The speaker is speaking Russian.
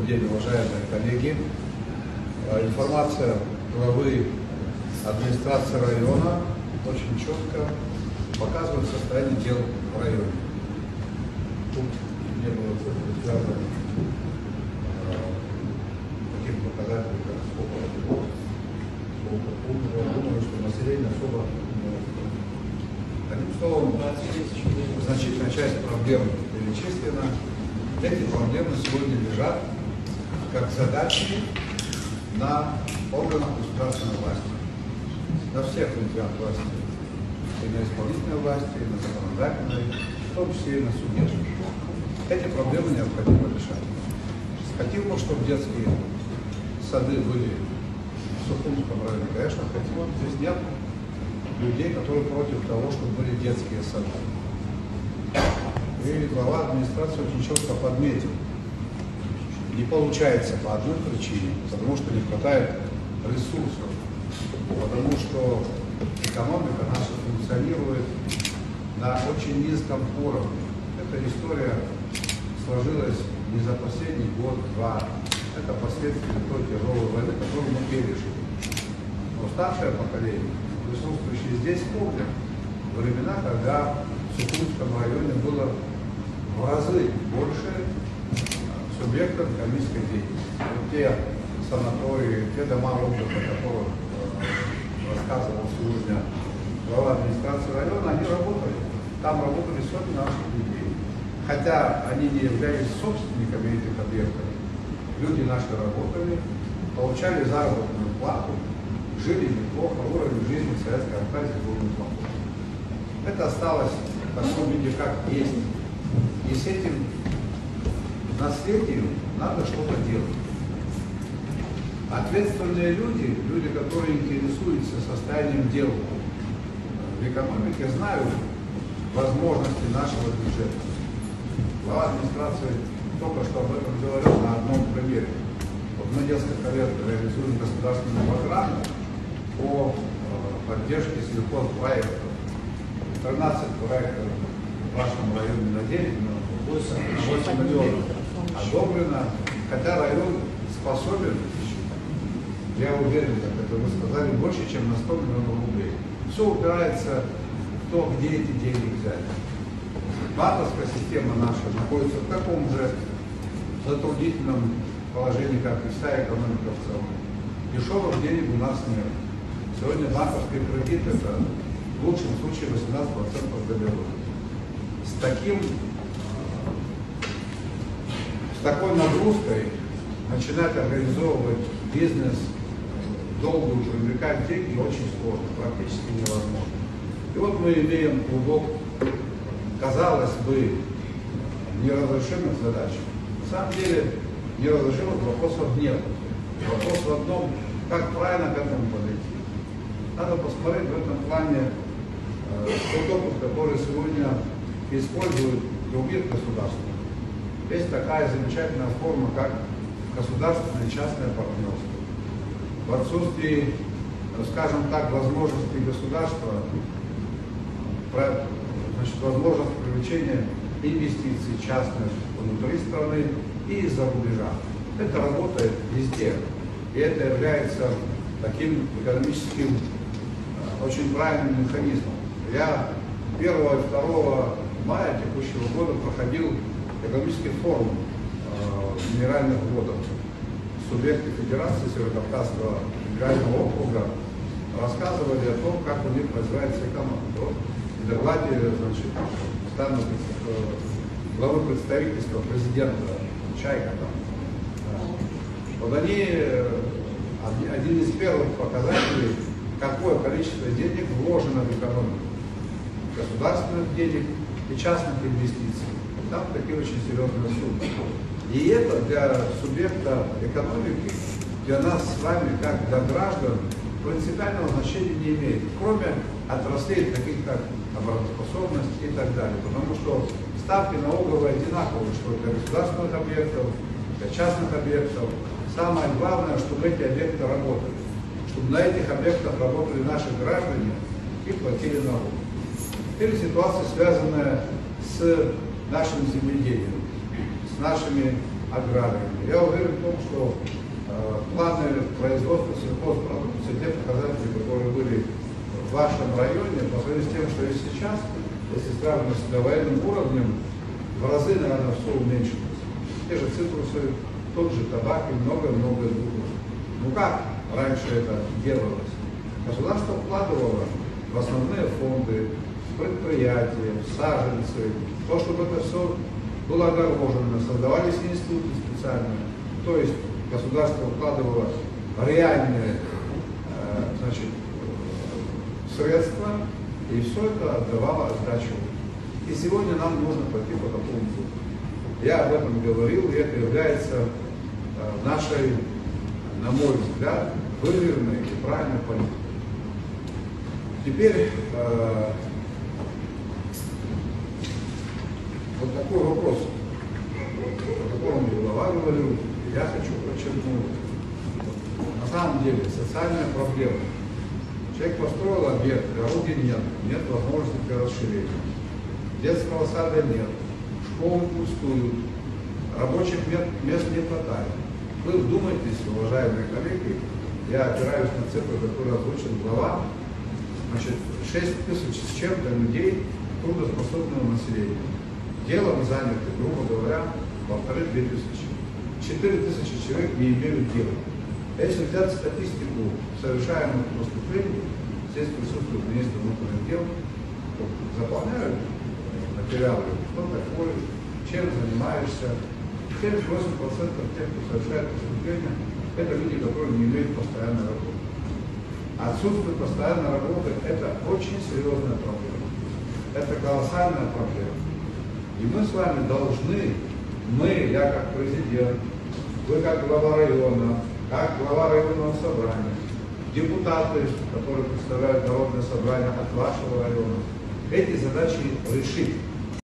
день, уважаемые коллеги. Информация главы администрации района очень четко показывает состояние дел в районе. Тут не было связано таких показателей, как сколько умерlo. Думаю, что население особо не растет. Одним словом, значительная часть проблем перечислена. Эти проблемы сегодня лежат как задачи на органах государственной власти, на всех ветвях власти, и на исполнительной власти, и на законодательной, в том числе и на судебной. Эти проблемы необходимо решать. Хотим мы, чтобы детские сады были в Сухумском районе, конечно, хотим. Здесь нет людей, которые против того, чтобы были детские сады. И глава администрации очень четко подметил. Не получается по одной причине, потому что не хватает ресурсов, потому что экономика наша функционирует на очень низком уровне. Эта история сложилась не за последний год-два. Это последствия той тяжелой войны, которую мы пережили. Но старшее поколение, присутствующие здесь, помнят времена, когда в Сухумском районе было в разы больше субъектов экономической деятельности. Вот те санатории, те дома отдыха, о которых рассказывал сегодня глава администрации района, они работали. Там работали сотни наших людей. Хотя они не являлись собственниками этих объектов, люди наши работали, получали заработную плату, жили неплохо, уровень жизни в Советской Абхазии был неплохой. Это осталось в таком виде, как есть. И с этим наследием надо что-то делать. Ответственные люди, люди, которые интересуются состоянием дел в экономике, знают возможности нашего бюджета. Глава администрации только что об этом говорил на одном примере. Вот мы несколько лет реализуем государственную программу по поддержке сельхозпроектов. 13 проектов в вашем районе на 9 миллионов, 8 миллионов одобрено, хотя район способен, я уверен, как это вы сказали, больше, чем на 100 миллионов рублей. Все упирается в то, где эти деньги взять. Банковская система наша находится в таком же затруднительном положении, как и вся экономика в целом. Дешевых денег у нас нет. Сегодня банковский кредит – это в лучшем случае 18% годовых. С такой нагрузкой начинать организовывать бизнес, долго привлекать деньги очень сложно, практически невозможно. И вот мы имеем клубок, казалось бы, неразрешимых задач. На самом деле неразрешимых вопросов нет. Вопрос в одном, как правильно к этому подойти. Надо посмотреть в этом плане тот опыт, который сегодня используют в других государствах. Есть такая замечательная форма, как государственное и частное партнерство. В отсутствии, скажем так, возможности государства, возможность привлечения инвестиций частных внутри страны и из-за рубежа. Это работает везде. И это является таким экономическим, очень правильным механизмом. Я 1 и 2 мая текущего года проходил экономический форум минеральных водов. Субъекты Федерации Северокавказского федерального округа рассказывали о том, как у них развивается экономика. Вот в докладе, главы представительства президента Чайка там. Вот они, один из первых показателей, какое количество денег вложено в экономику. Государственных денег и частных инвестиций. Там такие очень серьезные суммы. И это для субъекта экономики, для нас с вами, как для граждан, принципиального значения не имеет, кроме отраслей таких как обороноспособность и так далее. Потому что ставки налоговые одинаковые, что для государственных объектов, для частных объектов. Самое главное, чтобы эти объекты работали. Чтобы на этих объектах работали наши граждане и платили налоги. Теперь ситуация, связанная с нашим земледелием, с нашими аграриями. Я уверен в том, что планы производства сельхозпродукции, те показатели, которые были в вашем районе, по сравнению с тем, что есть сейчас, если сравнивать с довоенным уровнем, в разы, наверное, все уменьшилось. Те же цитрусы, тот же табак и много-много других. Ну как раньше это делалось? Государство вкладывало в основные фонды, в предприятия, в саженцы, то, чтобы это все было огорожено, создавались институты специальные. То есть государство вкладывало реальные средства, и все это отдавало сдачу. И сегодня нам нужно пойти по такому пути. Я об этом говорил, и это является нашей, на мой взгляд, выверенной и правильной политикой. Теперь вот такой вопрос, о котором глава говорил, я хочу подчеркнуть. На самом деле социальная проблема. Человек построил объект, дороги нет возможности для расширения. Детского сада нет, школы пустуют, рабочих мест не хватает. Вы вдумайтесь, уважаемые коллеги, я опираюсь на цифры, которые озвучил глава, 6 тысяч с чем-то людей трудоспособного населения. Делом заняты, грубо говоря, 1500-2000. 4000 человек не имеют дела. Если взять статистику совершаемых преступлений, здесь присутствует министр внутренних дел, заполняют материалы, кто такой, чем занимаешься. 78% тех, кто совершает преступления, это люди, которые не имеют постоянной работы. Отсутствие постоянной работы – это очень серьезная проблема. Это колоссальная проблема. И мы с вами должны, я как президент, вы как глава района, как глава районного собрания, депутаты, которые представляют народное собрание от вашего района, эти задачи решить.